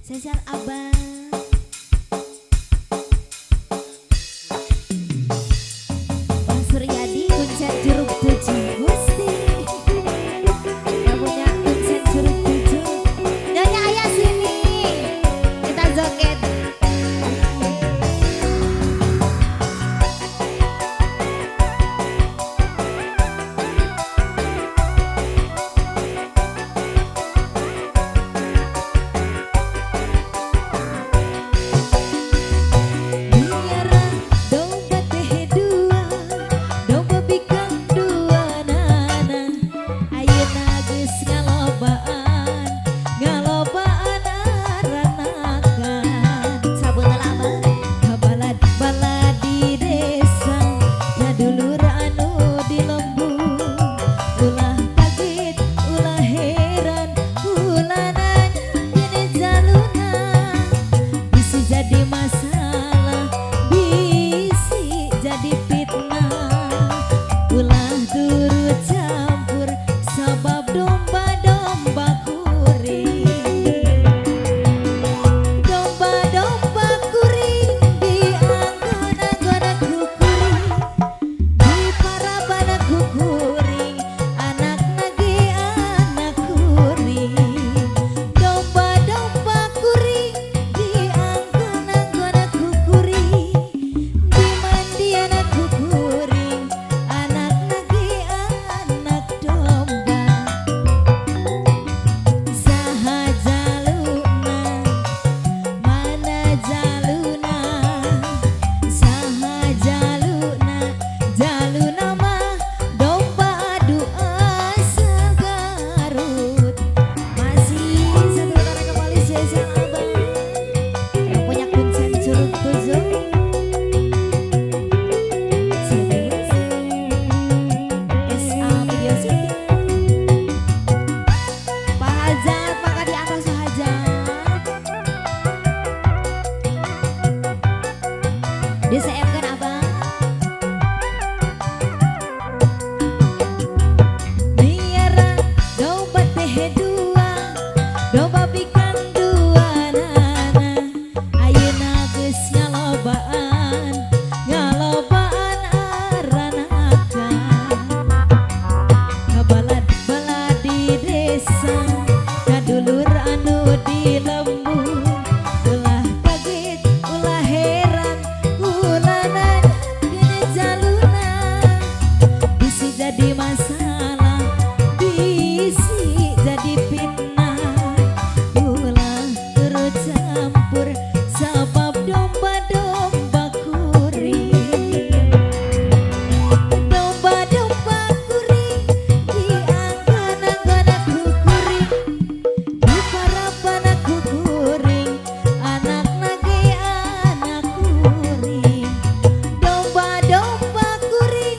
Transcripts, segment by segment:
Sesial abang. Bang Suryadi kuncen jeruk tujuh Gusti. Yang punya kuncen jeruk tujuh. Nyonya ayah sini. Kita joget. DCM-kan abang. Miara domba teh dua, domba pikan dua nana. Ayeuna geus ngalobaan, ngalobaan aranakan. Kabalad-balad di desa, kadulur anu di lembur. Ulah kaget, ulah heran, jadi masalah, bisi jadi fitnah, ulah turut campur sebab domba-domba kuring, domba-domba kuring dianggon-anggon aku kuring, di parapan aku kuring, anak nage anak kuring, domba-domba kuring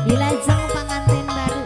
dilajeng pengantin baru.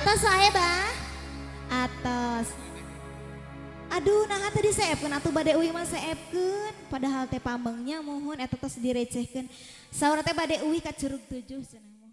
Atas saya bah. Atas. Aduh nah tadi seepkeun atuh bade uwi mah seepkeun. Padahal teh pamengnya mohon eta tos direcehkeun. Saur teh bade uwi ka Curug 7 cenah.